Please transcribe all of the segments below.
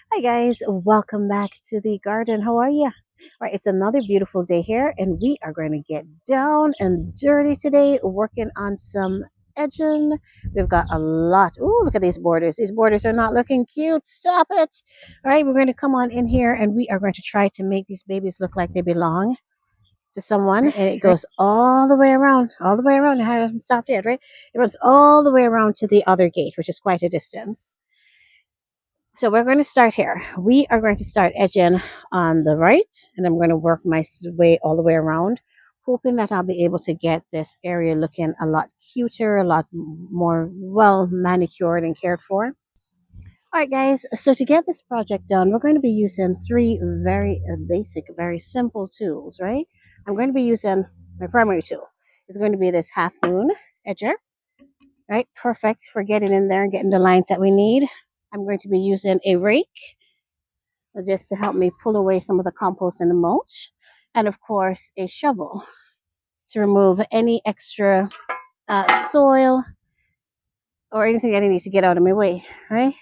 Hi guys, welcome back to the garden. How are you? All right, it's another beautiful day here, and we are going to get down and dirty today, working on some edging. We've got a lot. Ooh, look at these borders. These borders are not looking cute. Stop it. All right, we're going to come on in here, and we are going to try to make these babies look like they belong to someone, and it goes all the way around, all the way around. I haven't stopped yet, right? It runs all the way around to the other gate, which is quite a distance. So we're going to start here. We are going to start edging on the right, and I'm going to work my way all the way around, hoping that I'll be able to get this area looking a lot cuter, a lot more well manicured and cared for. All right, guys. So to get this project done, we're going to be using three very basic, very simple tools, right? I'm going to be using my primary tool. It's going to be this half moon edger, right? Perfect for getting in there and getting the lines that we need. I'm going to be using a rake just to help me pull away some of the compost and the mulch. And of course, a shovel to remove any extra soil or anything that I need to get out of my way, right?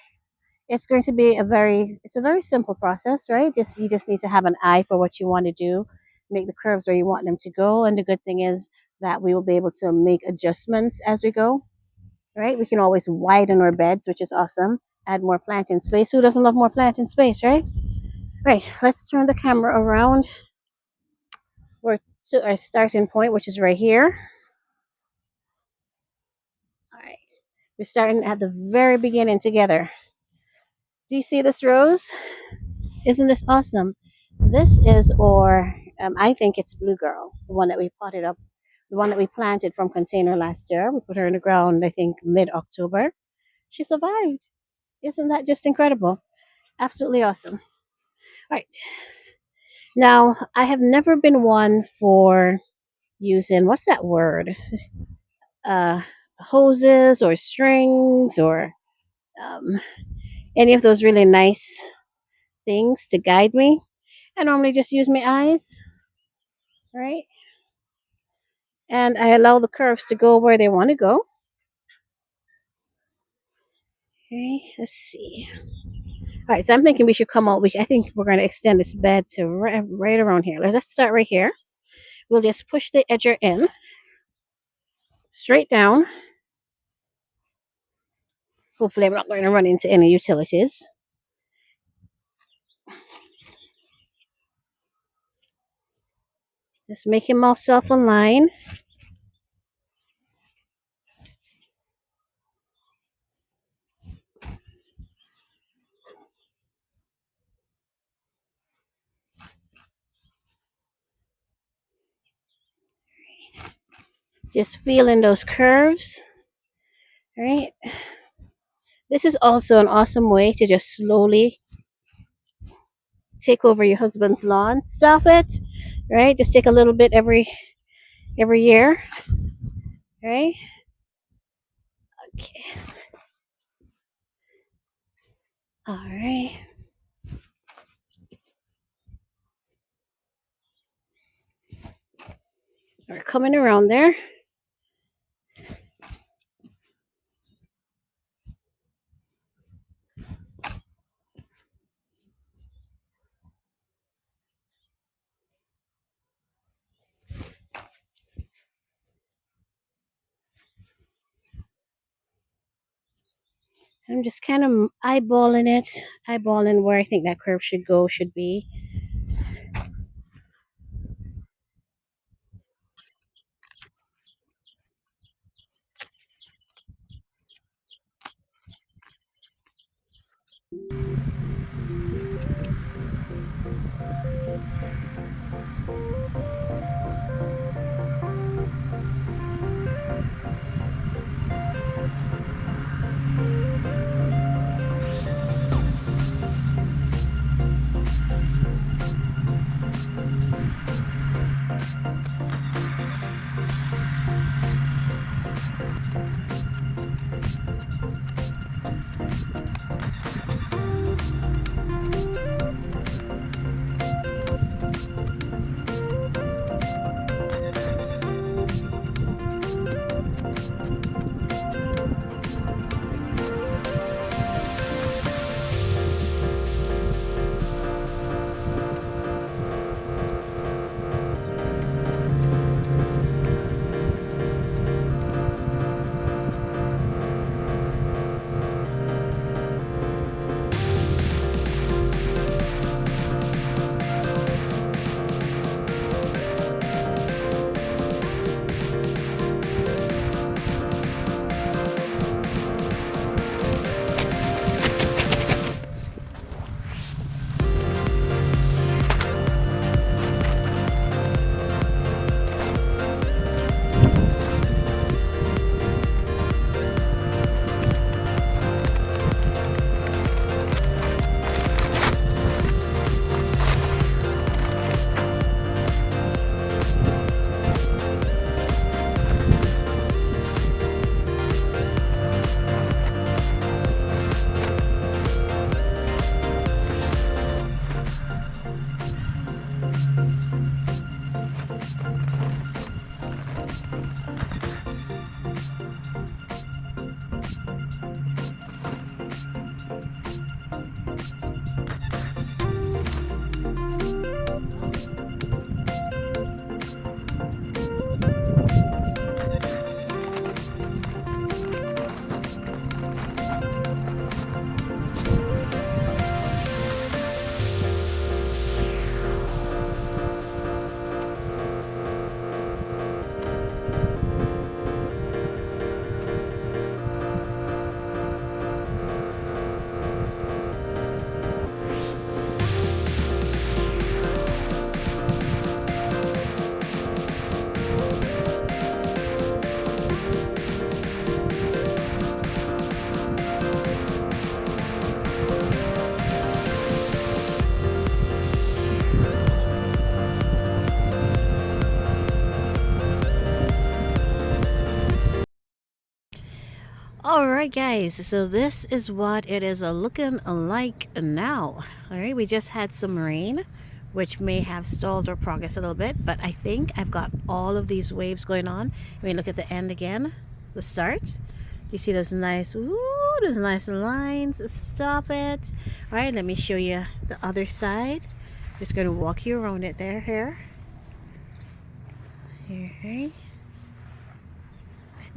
It's going to be it's a very simple process, right? You just need to have an eye for what you want to do, make the curves where you want them to go. And the good thing is that we will be able to make adjustments as we go, right? We can always widen our beds, which is awesome. Add more planting space. Who doesn't love more planting space, right? Right, let's turn the camera around. We're to our starting point, which is right here. All right, we're starting at the very beginning together. Do you see this rose? Isn't this awesome? This is, I think it's Blue Girl, the one that we potted up, the one that we planted from container last year. We put her in the ground, I think, mid-October. She survived. Isn't that just incredible? Absolutely awesome. All right. Now, I have never been one for using, what's that word? Uh, Hoses or strings or um, any of those really nice things to guide me. I normally just use my eyes, right? And I allow the curves to go where they want to go. Okay, let's see. All right, so I'm thinking we should come out. I think we're going to extend this bed to right around here. Let's start right here. We'll just push the edger in, straight down. Hopefully, I'm not going to run into any utilities. Just making myself a line. Just feeling those curves. All right. This is also an awesome way to just slowly take over your husband's lawn. Stop it. Right? Just take a little bit every year. Right? Okay. All right. We're coming around there. I'm just kind of eyeballing it, eyeballing where I think that curve should be. right, guys, so this is what it is looking like now. All right, we just had some rain, which may have stalled our progress a little bit, but I think I've got all of these waves going on. I mean, look at the end again, the start. Do you see those nice, ooh, those nice lines? Stop it. All right, let me show you the other side. Just going to walk you around it there, here. Okay.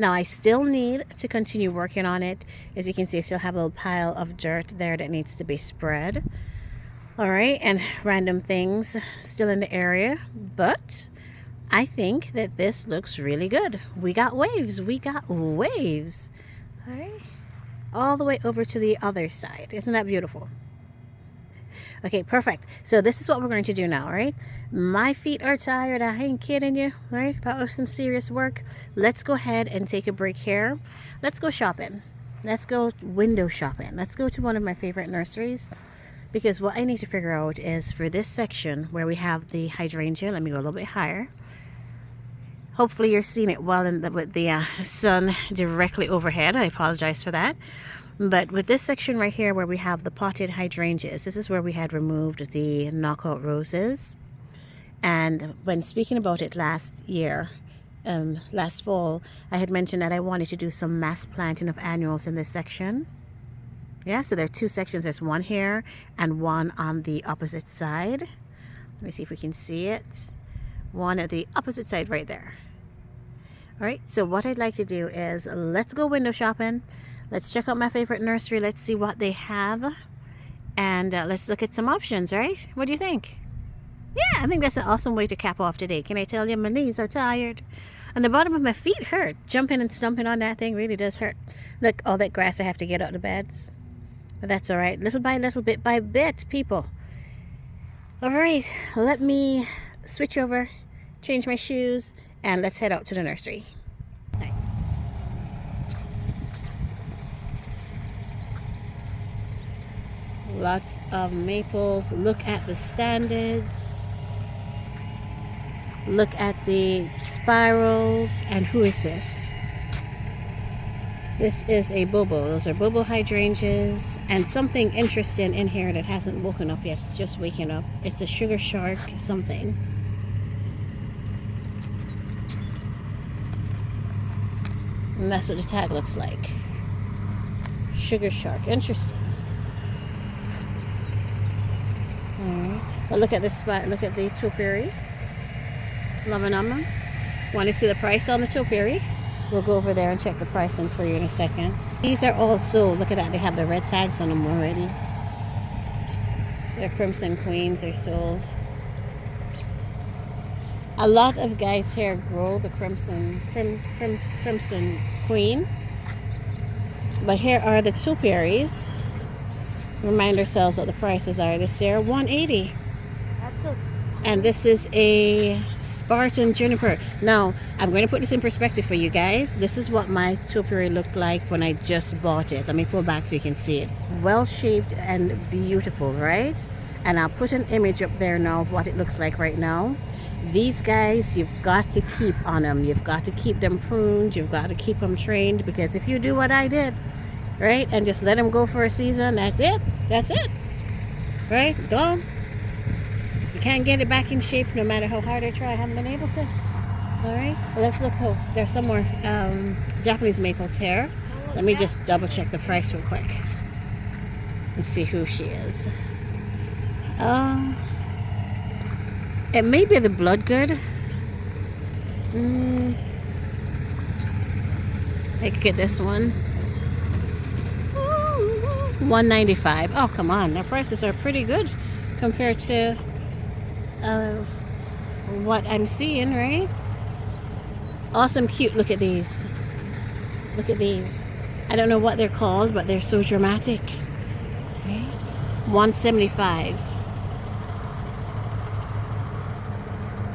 Now I still need to continue working on it. As you can see, I still have a little pile of dirt there that needs to be spread. All right, and random things still in the area, but I think that this looks really good. We got waves. All right, all the way over to the other side. Isn't that beautiful? Okay, perfect. So this is what we're going to do now, all right? My feet are tired. I ain't kidding you, all right? That was some serious work. Let's go ahead and take a break here. Let's go shopping. Let's go window shopping. Let's go to one of my favorite nurseries, because what I need to figure out is for this section where we have the hydrangea. Let me go a little bit higher. Hopefully you're seeing it well with the sun directly overhead. I apologize for that. But with this section right here where we have the potted hydrangeas, this is where we had removed the knockout roses. And when speaking about it last fall, I had mentioned that I wanted to do some mass planting of annuals in this section. Yeah, so there are two sections. There's one here and one on the opposite side. Let me see if we can see it. One at the opposite side right there. All right, so what I'd like to do is let's go window shopping. Let's check out my favorite nursery. Let's see what they have. And let's look at some options, right? What do you think? Yeah, I think that's an awesome way to cap off today. Can I tell you, my knees are tired. And the bottom of my feet hurt. Jumping and stumping on that thing really does hurt. Look, all that grass I have to get out of the beds. But that's all right. Little by little, bit by bit, people. All right, let me switch over, change my shoes, and let's head out to the nursery. Lots of maples. Look at the standards. Look at the spirals. And who is this? This is a bobo. Those are bobo hydrangeas. And something interesting in here that hasn't woken up yet. It's just waking up. It's a sugar shark something. And that's what the tag looks like. Sugar shark. Interesting. Alright. Well, look at this spot. Look at the topiary. Lavanama. Want to see the price on the topiary? We'll go over there and check the pricing for you in a second. These are all sold. Look at that. They have the red tags on them already. The crimson queens are sold. A lot of guys here grow the crimson queen. But here are the topiaries. Remind ourselves what the prices are this year. $180. And this is a Spartan juniper. Now, I'm going to put this in perspective for you guys. This is what my topiary looked like when I just bought it. Let me pull back so you can see it. Well shaped and beautiful, right? And I'll put an image up there now of what it looks like right now. These guys, you've got to keep on them. You've got to keep them pruned. You've got to keep them trained, because if you do what I did, right, and just let them go for a season, that's it. That's it. Right? Gone. You can't get it back in shape no matter how hard I try. I haven't been able to. All right. Well, let's look. Oh, there's some more Japanese maples here. Let me just double check the price real quick and see who she is. It may be the blood good. I could get this one. $195. Oh, come on. Their prices are pretty good compared to what I'm seeing, right? Awesome, cute. Look at these. Look at these. I don't know what they're called, but they're so dramatic. Okay. $175.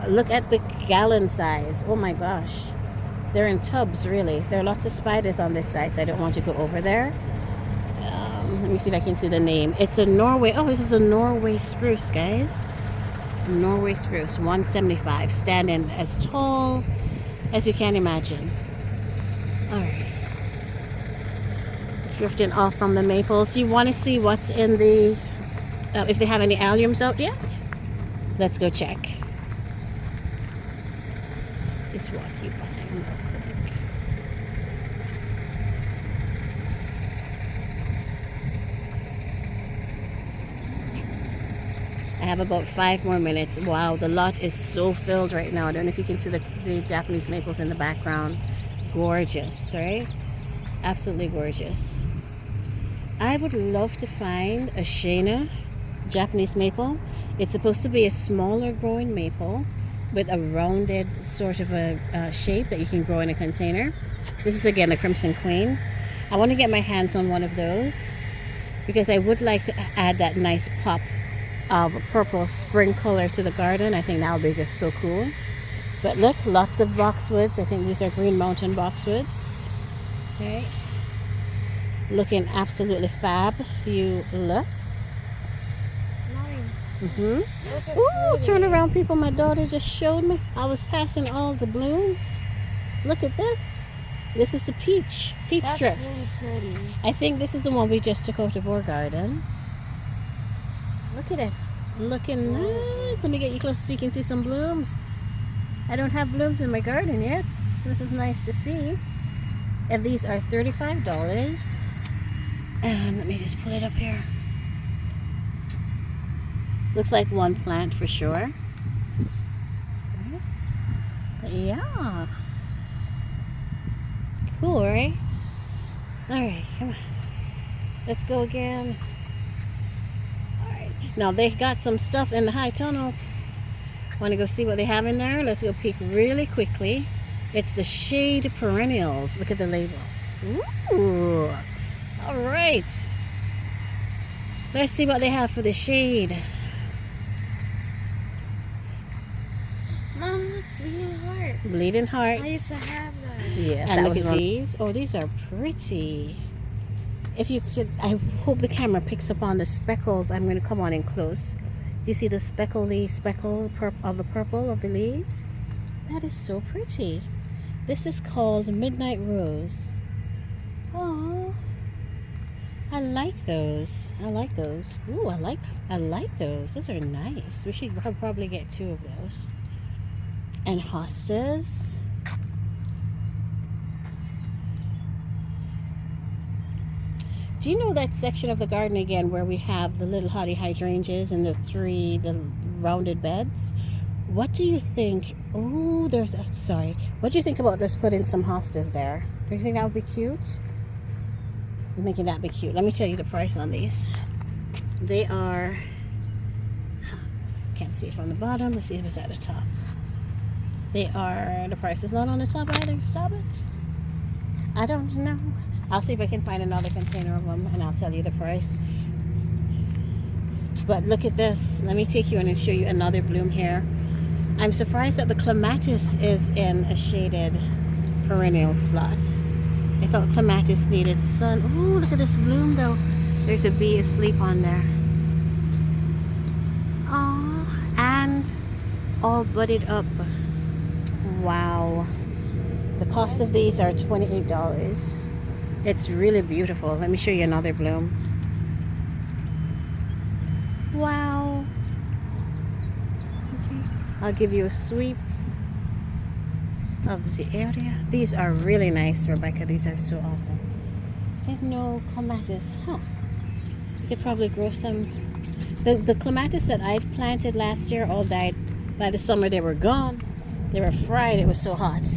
Look at the gallon size. Oh my gosh. They're in tubs, really. There are lots of spiders on this side, so I don't want to go over there. Let me see if I can see the name. It's a Norway. Oh, this is a Norway spruce, guys. Norway spruce, $175. Standing as tall as you can imagine. All right. Drifting off from the maples. You want to see what's in the, if they have any alliums out yet? Let's go check. Just walk you by real quick. I have about 5 more minutes. Wow, the lot is so filled right now. I don't know if you can see the Japanese maples in the background. Gorgeous, right? Absolutely gorgeous. I would love to find a Shana Japanese maple. It's supposed to be a smaller growing maple with a rounded sort of a shape that you can grow in a container. This is again a Crimson Queen. I want to get my hands on one of those because I would like to add that nice pop of purple spring color to the garden. I think that would be just so cool. But look, lots of boxwoods. I think these are Green Mountain boxwoods. Okay. Looking absolutely fabulous. Ooh, turn around, people. My daughter just showed me. I was passing all the blooms. Look at this. This is the peach drift. Really pretty. I think this is the one we just took out of our garden. Look at it. Looking nice. Let me get you close so you can see some blooms. I don't have blooms in my garden yet. So this is nice to see. And these are $35. And let me just pull it up here. Looks like one plant for sure. Yeah. Cool, right? Alright, come on. Let's go again. Alright. Now they got some stuff in the high tunnels. Want to go see what they have in there? Let's go peek really quickly. It's the shade perennials. Look at the label. Ooh. Alright. Let's see what they have for the shade. Mom, look, bleeding hearts. Bleeding hearts. I used to have that. Yes, and look at these. Oh, these are pretty. If you could, I hope the camera picks up on the speckles. I'm going to come on in close. Do you see the speckle of the purple of the leaves? That is so pretty. This is called Midnight Rose. Oh, I like those. I like those. Ooh, I like those. Those are nice. We should probably get 2 of those. And hostas. Do you know that section of the garden again where we have the little hottie hydrangeas and the rounded beds? What do you think? Oh, sorry. What do you think about just putting some hostas there? Do you think that would be cute? I'm thinking that'd be cute. Let me tell you the price on these. They are, can't see it from the bottom. Let's see if it's at the top. The price is not on the top either. Stop it. I don't know. I'll see if I can find another container of them and I'll tell you the price. But look at this. Let me take you in and show you another bloom here. I'm surprised that the clematis is in a shaded perennial slot. I thought clematis needed sun. Ooh, look at this bloom though. There's a bee asleep on there. Oh, and all budded up. Wow. The cost of these are $28. It's really beautiful. Let me show you another bloom. Wow. Okay. I'll give you a sweep of the area. These are really nice, Rebecca. These are so awesome. I didn't know clematis. Huh. You could probably grow some. The clematis that I planted last year all died. By the summer they were gone. They were fried. It was so hot.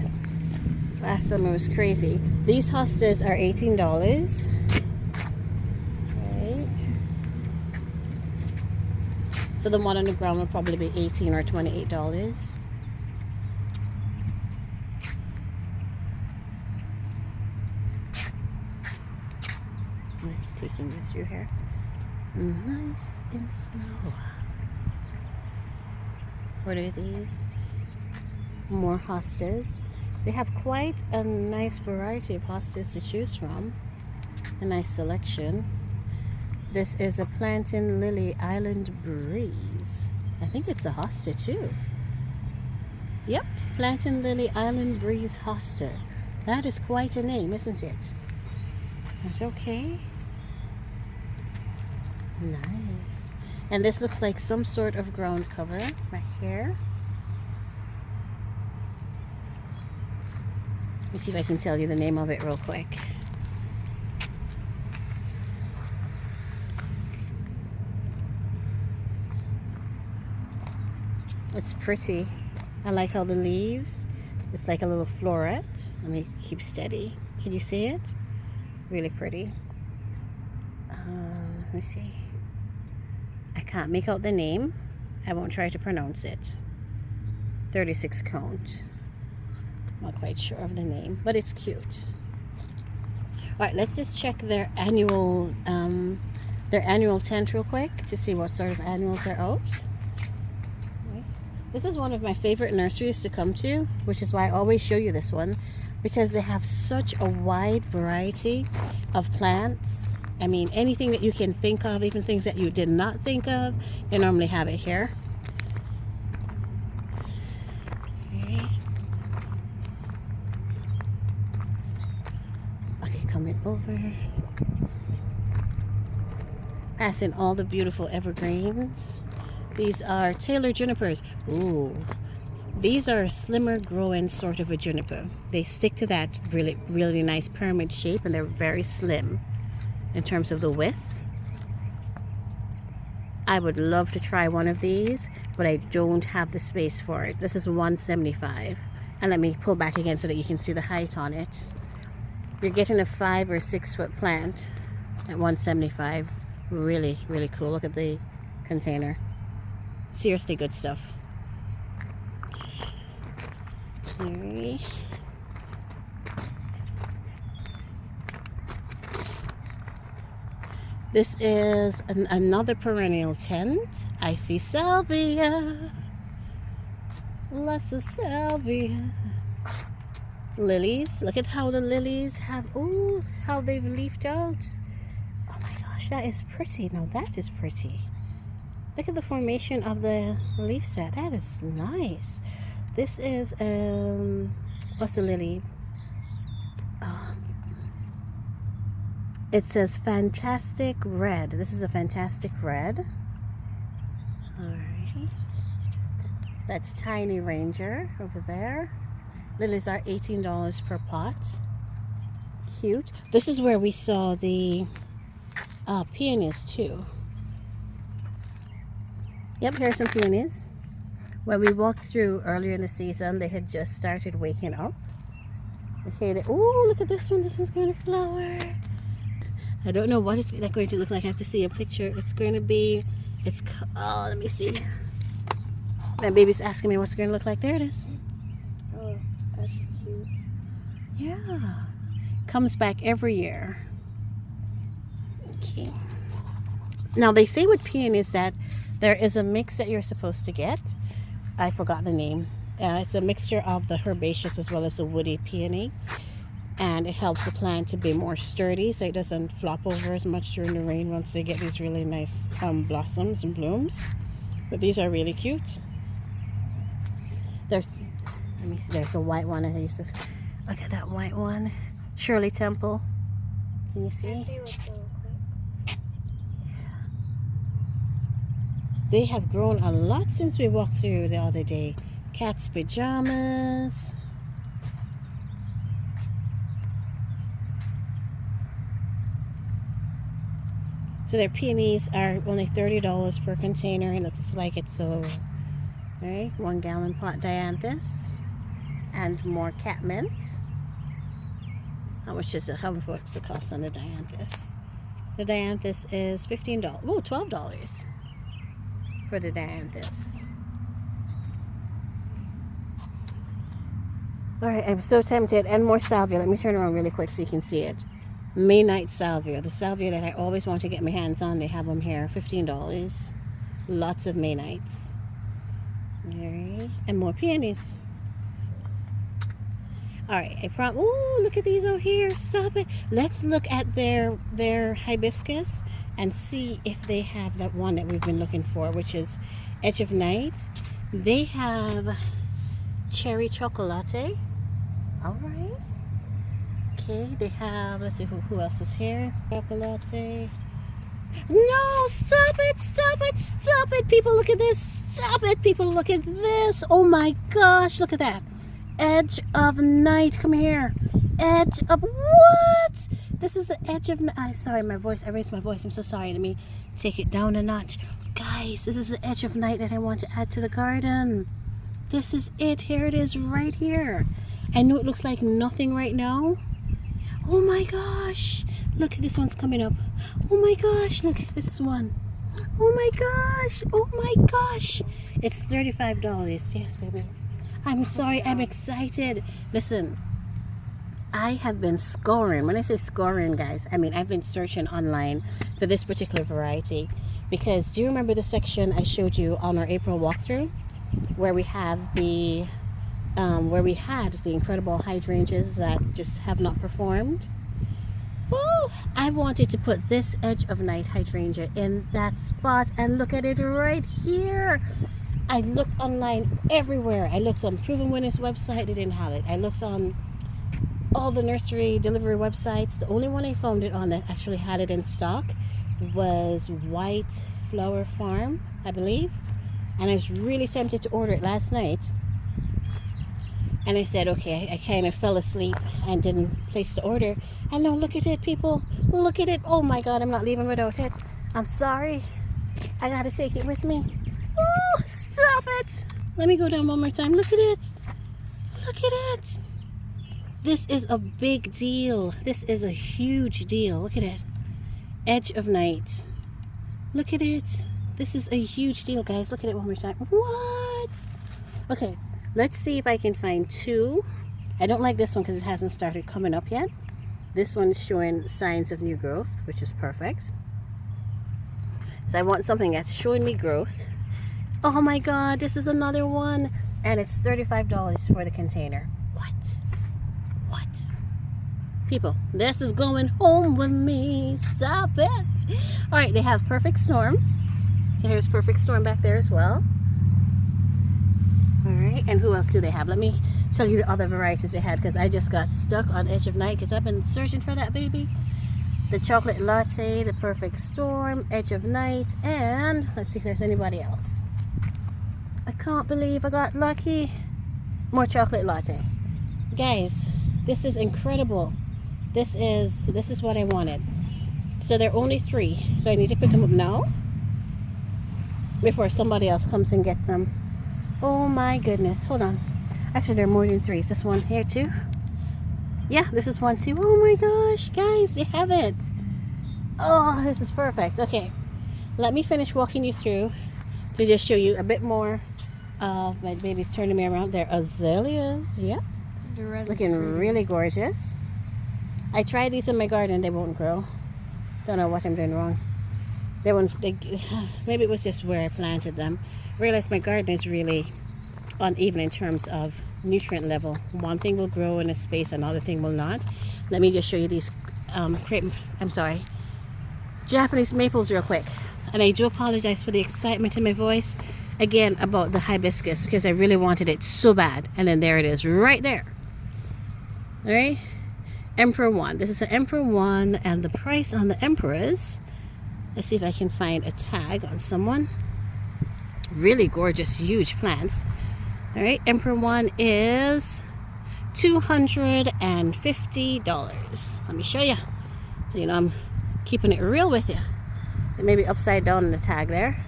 Last summer was crazy. These hostas are $18. Right. So the one on the ground will probably be $18 or $28. Taking you through here. Nice and slow. What are these? More hostas. They have quite a nice variety of hostas to choose from. A nice selection. This is a Plantain Lily Island Breeze. I think it's a hosta too. Yep, Plantain Lily Island Breeze hosta. That is quite a name, isn't it? That's okay. Nice. And this looks like some sort of ground cover back here. Let me see if I can tell you the name of it real quick. It's pretty. I like how the leaves, it's like a little floret. Let me keep steady. Can you see it? Really pretty. Let me see. I can't make out the name. I won't try to pronounce it. 36 count. Not quite sure of the name, but it's cute. All right, let's just check their annual tent real quick to see what sort of annuals are out. This is one of my favorite nurseries to come to, which is why I always show you this one, because they have such a wide variety of plants. I mean, anything that you can think of, even things that you did not think of, they normally have it here. Okay. Okay, coming over. Passing all the beautiful evergreens. These are Taylor junipers. Ooh, these are a slimmer growing sort of a juniper. They stick to that really, really nice pyramid shape, and they're very slim in terms of the width. I would love to try one of these, but I don't have the space for it. This is $175. And let me pull back again so that you can see the height on it. You're getting a 5 or 6 foot plant at $175. Really, really cool. Look at the container. Seriously good stuff. Here. This is another perennial tent. I see salvia. Lots of salvia. Lilies. Look at how the lilies have, ooh, how they've leafed out. Oh my gosh, that is pretty. Now that is pretty. Look at the formation of the leaf set. That is nice. This is, what's the lily? It says Fantastic Red. This is a Fantastic Red. Alright. That's Tiny Ranger over there. Lilies are $18 per pot. Cute. This is where we saw the peonies too. Yep, here's some peonies. When we walked through earlier in the season, they had just started waking up. Okay, oh, look at this one. This one's going to flower. I don't know what it's going to look like. I have to see a picture. It's going to be, oh, let me see. My baby's asking me what's going to look like. There it is. Oh, that's cute. Yeah. Comes back every year. Okay. Now, they say with peonies that there is a mix that you're supposed to get. I forgot the name. It's a mixture of the herbaceous as well as the woody peony. And it helps the plant to be more sturdy so it doesn't flop over as much during the rain once they get these really nice blossoms and blooms. But these are really cute. Let me see, there's a white one. I used to look at that white one. Shirley Temple. Can you see? I see what they look like. They have grown a lot since we walked through the other day. Cat's pajamas. So their peonies are only $30 per container. It looks like it's so, right? 1 gallon pot dianthus and more catmint. How much is it? What's the cost on the dianthus? The dianthus is $15. Oh, $12 for the dianthus. All right, I'm so tempted. And more salvia. Let me turn around really quick so you can see it. May night salvia, the salvia that I always want to get my hands on. They have them here, $15. Lots of May nights. Right. And more peonies. All right, I promise. Oh, look at these over here. Stop it. Let's look at their hibiscus and see if they have that one that we've been looking for, which is Edge of Night. They have cherry chocolate. All right. Okay, they have, let's see who else is here. Chocolate. No, stop it, stop it, stop it. People, look at this. Stop it, people, look at this. Oh my gosh, look at that. Edge of night, come here. Edge of, what? This is the edge of night. Sorry, my voice, I raised my voice. I'm so sorry. Let me take it down a notch. Guys, this is the edge of night that I want to add to the garden. This is it. Here it is right here. I know it looks like nothing right now. Oh my gosh. Look, this one's coming up. Oh my gosh. Look, this is one. Oh my gosh. Oh my gosh. It's $35. Yes, baby. I'm sorry. I'm excited. Listen, I have been scoring. When I say scoring, guys, I mean I've been searching online for this particular variety. Because do you remember the section I showed you on our April walkthrough? Where we have the where we had the incredible hydrangeas that just have not performed. Oh, I wanted to put this edge of night hydrangea in that spot, and look at it right here. I looked online everywhere. I looked on Proven Winners website, they didn't have it. I looked on all the nursery delivery websites. The only one I found it on that actually had it in stock was White Flower Farm, I believe. And I was really tempted to order it last night. And I said, okay, I kind of fell asleep and didn't place the order. And now look at it, people. Look at it. Oh my God, I'm not leaving without it. I'm sorry. I gotta take it with me. Oh, stop it. Let me go down one more time. Look at it. Look at it. This is a big deal. This is a huge deal. Look at it. Edge of night. Look at it. This is a huge deal, guys. Look at it one more time. What? Okay. Let's see if I can find two. I don't like this one because it hasn't started coming up yet. This one's showing signs of new growth, which is perfect. So I want something that's showing me growth. Oh my God, this is another one. And it's $35 for the container. What? What? People, this is going home with me. Stop it. All right, they have Perfect Storm. So here's Perfect Storm back there as well. Alright, and who else do they have? Let me tell you the other varieties they had, because I just got stuck on Edge of Night because I've been searching for that baby. The Chocolate Latte, the Perfect Storm, Edge of Night, and let's see if there's anybody else. I can't believe I got lucky. More Chocolate Latte. Guys, this is incredible. This is what I wanted. So there are only 3, so I need to pick them up now before somebody else comes and gets them. Oh my goodness, hold on. Actually, there are more than 3. Is this one here too? Yeah, this is one too. Oh my gosh, guys, they have it. Oh, this is perfect. Okay, let me finish walking you through to just show you a bit more of my baby's turning me around. They're azaleas. Yep. Looking really gorgeous. I tried these in my garden. They won't grow. Don't know what I'm doing wrong. Maybe it was just where I planted them. Realized my garden is really uneven in terms of nutrient level. One thing will grow in a space, another thing will not. Let me just show you these Japanese maples real quick. And I do apologize for the excitement in my voice again about the hibiscus, because I really wanted it so bad. And then there it is right there. All right, Emperor 1. This is the Emperor 1, and the price on the Emperors, let's see if I can find a tag on someone. Really gorgeous, huge plants. All right, Emperor 1 is $250. Let me show you. So, you know, I'm keeping it real with you. It may be upside down in the tag there.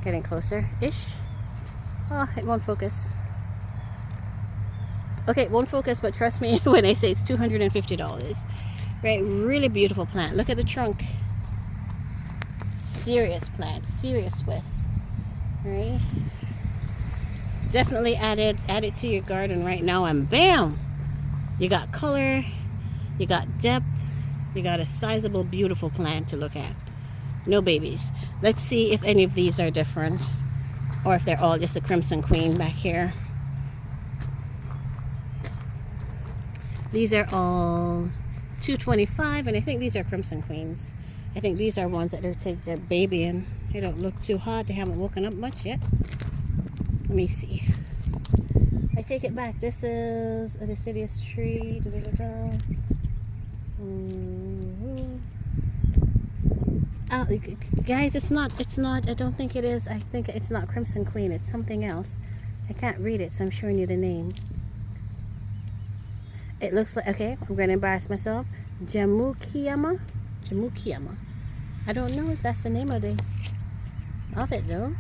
Getting closer-ish. Oh, it won't focus. Okay, it won't focus, but trust me when I say it's $250. Right, really beautiful plant. Look at the trunk. Serious plant, serious width. Right? Definitely add it to your garden right now, and bam! You got color, you got depth, you got a sizable, beautiful plant to look at. No babies. Let's see if any of these are different, or if they're all just a Crimson Queen back here. These are all $225, and I think these are Crimson Queens. I think these are ones that they'll take their baby in. They don't look too hot. They haven't woken up much yet. Let me see. I take it back. This is a deciduous tree. Mhm. Oh, guys, it's not, I don't think it is. I think it's not Crimson Queen. It's something else. I can't read it, so I'm showing you the name. It looks like, okay, I'm going to embarrass myself. Jamukiyama? Jamukiyama. I don't know if that's the name of it, though.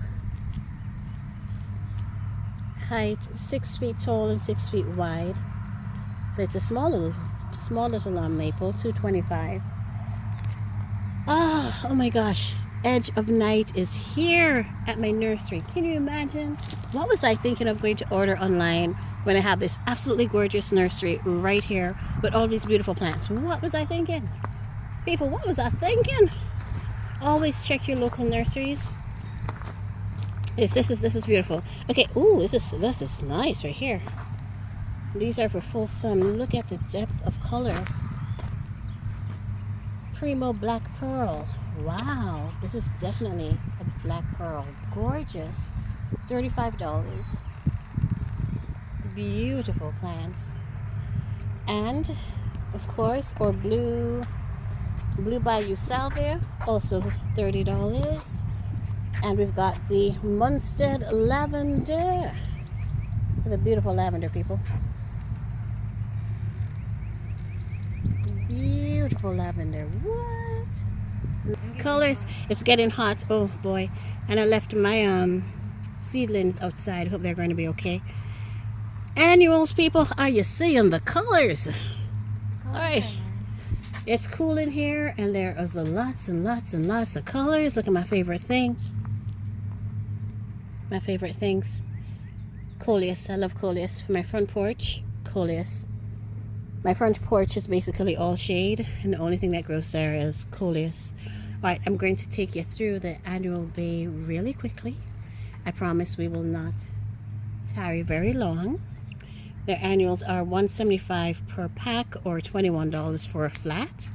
Height 6 feet tall and 6 feet wide. So it's a small little maple, 225. Oh my gosh. Edge of Night is here at my nursery. Can you imagine? What was I thinking of going to order online when I have this absolutely gorgeous nursery right here with all these beautiful plants? What was I thinking? People, what was I thinking? Always check your local nurseries. Yes, this is beautiful. Okay, ooh, this is nice right here. These are for full sun. Look at the depth of color. Primo Black Pearl. Wow, this is definitely a black pearl. Gorgeous. $35. Beautiful plants. And of course, or blue Bayou Salvia, also $30. And we've got the Munstead Lavender. The beautiful lavender, people. Beautiful lavender. What? Colors. It's getting hot. Oh boy. And I left my seedlings outside. Hope they're going to be okay. Annuals, people. Are you seeing the colors? All right. It's cool in here, and there is lots and lots and lots of colors. Look at my favorite thing. My favorite things. Coleus. I love coleus for my front porch. Coleus. My front porch is basically all shade, and the only thing that grows there is coleus. Alright, I'm going to take you through the annual bay really quickly. I promise we will not tarry very long. Their annuals are $175 per pack or $21 for a flat.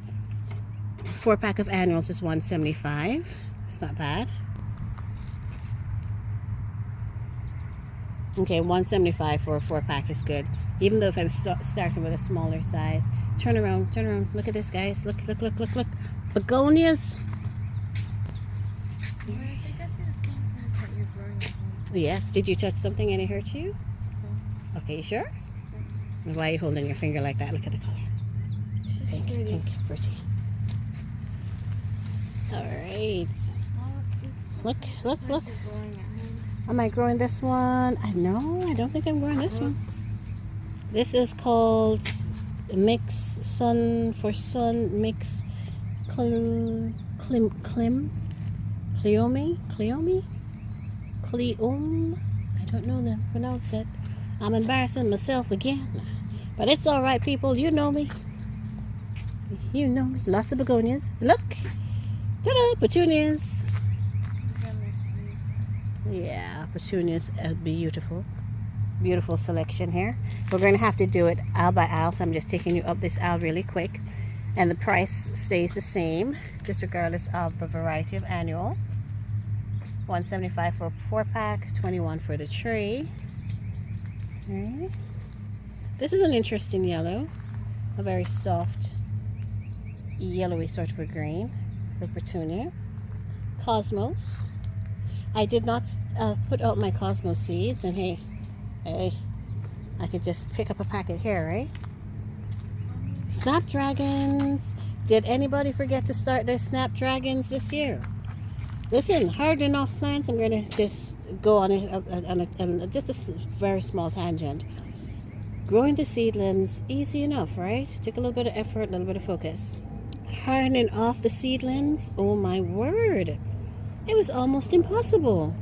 4-pack of annuals is $175. It's not bad. Okay, $175 for a 4-pack is good. Even though if I'm starting with a smaller size. Turn around. Look at this, guys. Look. Begonias. I think I see the same plants that you're growing at home. Yes. Did you touch something and it hurt you? No. Okay, you sure? Why are you holding your finger like that? Look at the color. It's just pretty. Pink, pretty. All right. Look. Plants you're growing at home. Am I growing this one? I don't think I'm growing this one. This is called Mix Sun for Sun Mix Cleome. I don't know the pronounce it. I'm embarrassing myself again. But it's all right, people. You know me. Lots of begonias. Look. Ta-da! Petunias. These are my favorite. Yeah, petunias are beautiful. Beautiful selection here. We're going to have to do it aisle by aisle, so I'm just taking you up this aisle really quick. And the price stays the same, just regardless of the variety of annual. $175 for a 4-pack, $21 for the tray. Okay. This is an interesting yellow, a very soft, yellowy sort of a green for petunia. Cosmos. I did not put out my Cosmos seeds, and hey, I could just pick up a packet here, right? Snapdragons. Did anybody forget to start their snapdragons this year? Listen, hardening off plants, I'm going to just go on just a very small tangent. Growing the seedlings, easy enough, right? Took a little bit of effort, a little bit of focus. Hardening off the seedlings, oh my word. It was almost impossible.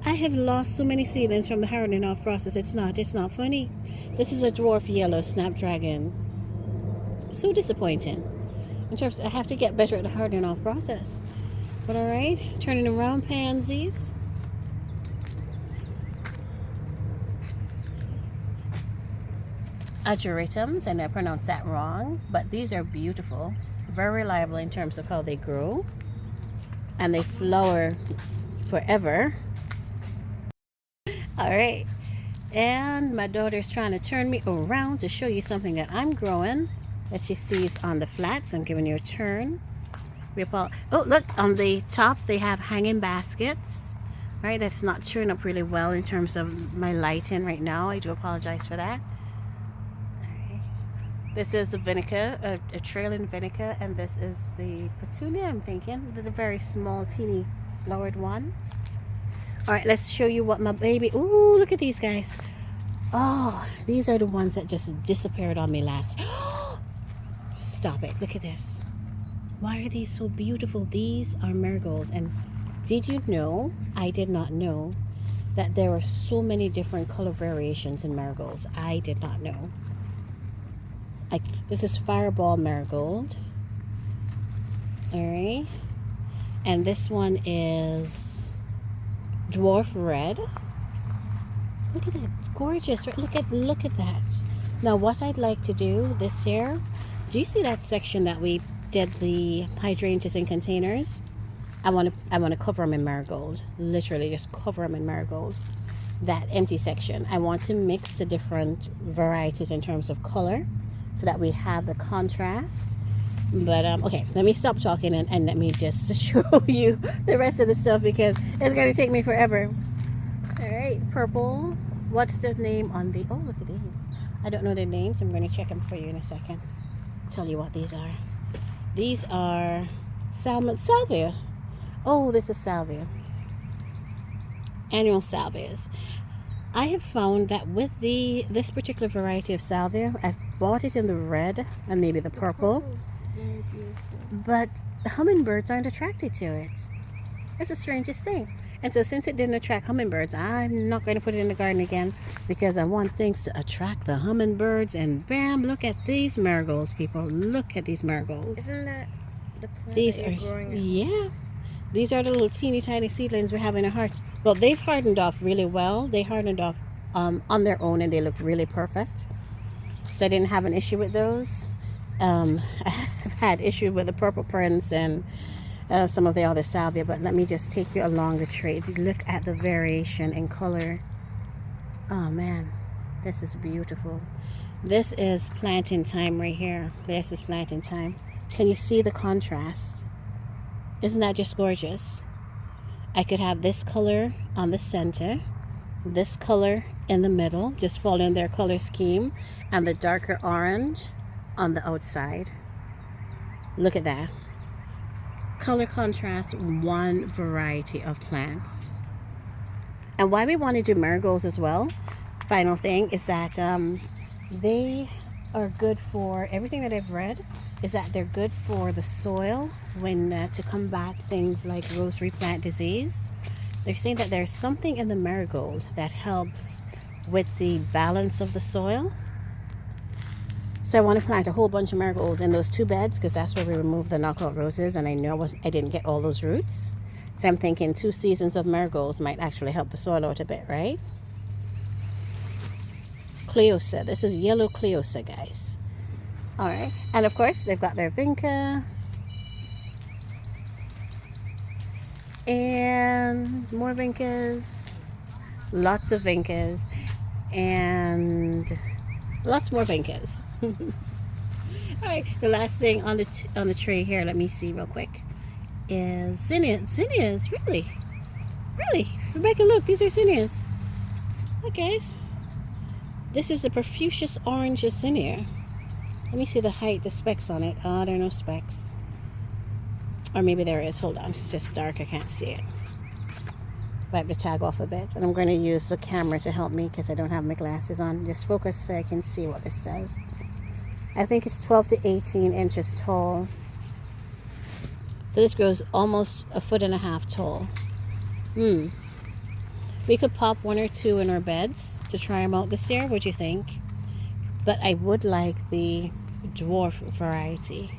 I have lost so many seedlings from the hardening off process. It's not funny. This is a dwarf yellow snapdragon. So disappointing. In terms, I have to get better at the hardening off process. But all right, turning around pansies. Ageratums, and I pronounced that wrong, but these are beautiful, very reliable in terms of how they grow, and they flower forever. All right, and my daughter's trying to turn me around to show you something that I'm growing. that she sees on the flats. I'm giving you a turn. Oh, look, on the top they have hanging baskets. All right, that's not showing up really well in terms of my lighting right now. I do apologize for that. Okay. This is the vinegar, a trailing vinegar, and this is the petunia, I'm thinking. The very small, teeny flowered ones. All right, let's show you what my baby... Ooh, look at these guys. Oh, these are the ones that just disappeared on me last. Stop it. Look at this. Why are these so beautiful? These are marigolds. And did you know, I did not know, that there are so many different color variations in marigolds. I did not know. This is fireball marigold. Alright. And this one is dwarf red. Look at that. Gorgeous. Look at that. Now what I'd like to do this year, do you see that section that we did the hydrangeas in containers? I want to cover them in marigold. Literally just cover them in marigold. That empty section. I want to mix the different varieties in terms of color so that we have the contrast. But okay, let me stop talking and let me just show you the rest of the stuff because it's going to take me forever. All right, purple. What's the name on the... Oh, look at these. I don't know their names. I'm going to check them for you in a second. Tell you what these are. These are salvia. Oh, this is salvia. Annual salvias. I have found that with this particular variety of salvia, I've bought it in the red and maybe the purple. Very beautiful. But hummingbirds aren't attracted to it. That's the strangest thing. And so since it didn't attract hummingbirds, I'm not going to put it in the garden again because I want things to attract the hummingbirds. And bam, look at these marigolds, people. Look at these marigolds. Isn't that the plant These that are, you're growing at? yeah. These are the little teeny tiny seedlings we're having a heart. Well, they've hardened off really well. They hardened off on their own and they look really perfect. So I didn't have an issue with those. I've had issue with the purple prince and some of the other salvia, but let me just take you along the tray. Look at the variation in color. Oh man, this is beautiful. This is planting time right here. This is planting time. Can you see the contrast? Isn't that just gorgeous? I could have this color on the center, this color in the middle, just following their color scheme, and the darker orange on the outside. Look at that. Color contrast, one variety of plants. And why we want to do marigolds as well, final thing, is that they are good for, everything that I've read is that they're good for the soil when to combat things like rosary plant disease. They're saying that there's something in the marigold that helps with the balance of the soil. So I want to plant a whole bunch of marigolds in those 2 beds because that's where we removed the knockout roses, and I know I didn't get all those roots. So I'm thinking 2 seasons of marigolds might actually help the soil out a bit, right? Cleosa. This is yellow Cleosa, guys. All right. And of course, they've got their vinca. And more vincas. Lots of vincas. And lots more vincas. All right. The last thing on the tray here, let me see real quick, is zinnias. Zinnias, really? Really? Rebecca, look, these are zinnias. Look, guys. This is the Profusous Orange Zinnia. Let me see the height, the specs on it. Oh, there are no specs. Or maybe there is. Hold on. It's just dark. I can't see it. Wipe the tag off a bit. And I'm going to use the camera to help me because I don't have my glasses on. Just focus so I can see what this says. I think it's 12 to 18 inches tall. So this grows almost 1.5 feet tall. We could pop 1 or 2 in our beds to try them out this year. What do you think? But I would like the dwarf variety,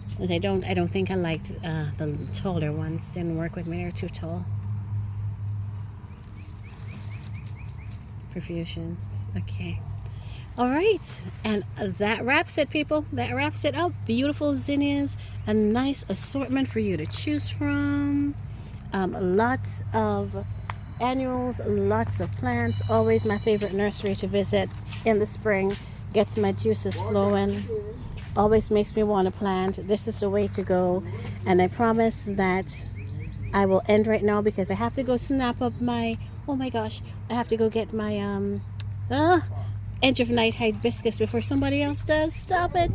because I don't think I liked the taller ones. Didn't work with me. They're too tall. Profusion. Okay. All right, and that wraps it, people. That wraps it up. Beautiful zinnias, a nice assortment for you to choose from. Lots of annuals, lots of plants. Always my favorite nursery to visit in the spring. Gets my juices flowing. always makes me want to plant. This is the way to go. And I promise that I will end right now because I have to go snap up my, oh my gosh, I have to go get my uh, edge of night hibiscus before somebody else does. Stop it.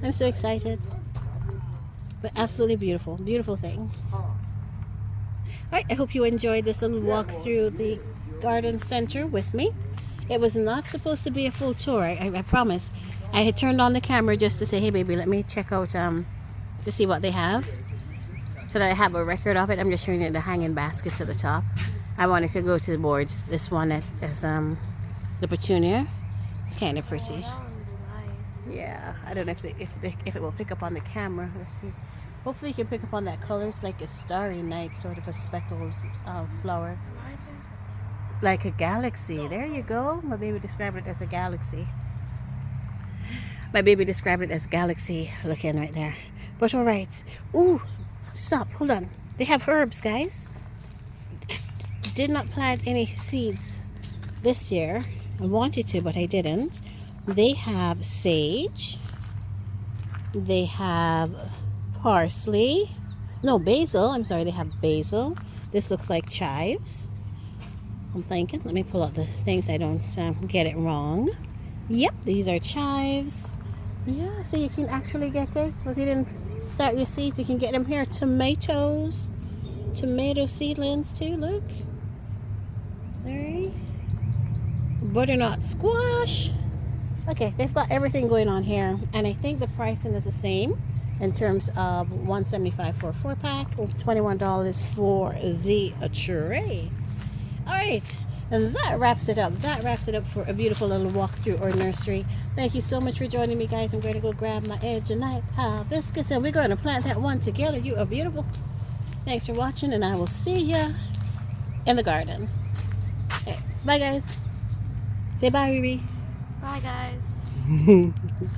I'm so excited. But absolutely beautiful, beautiful things. All right, I hope you enjoyed this little walk through the garden center with me. It was not supposed to be a full tour, I promise. I had turned on the camera just to say, hey baby, let me check out to see what they have, so that I have a record of it. I'm just showing you the hanging baskets at the top. I wanted to go to the boards. This one is the petunia. It's kind of pretty. Oh, that one's nice. Yeah, I don't know if it will pick up on the camera. Let's see. Hopefully you can pick up on that color. It's like a starry night, sort of a speckled flower. Imagine Like a galaxy. There you go. My baby described it as a galaxy. My baby described it as galaxy looking right there. But all right. Ooh, stop. Hold on. They have herbs, guys. Did not plant any seeds this year. I wanted to, but I didn't. They have sage. They have parsley. No, basil. I'm sorry. They have basil. This looks like chives. I'm thinking. Let me pull out the things I don't get it wrong. Yep, these are chives. Yeah, so you can actually get it. If you didn't start your seeds, you can get them here. Tomatoes. Tomato seedlings too, look. There. Butternut squash. Okay, they've got everything going on here. And I think the pricing is the same in terms of $175 for a 4-pack, $21 for the tray. All right, and that wraps it up. That wraps it up for a beautiful little walk through our nursery. Thank you so much for joining me, guys. I'm going to go grab my edge and night hibiscus, and we're going to plant that one together. You are beautiful. Thanks for watching, and I will see you in the garden. Okay, bye, guys. Say bye, Riri. Bye, guys.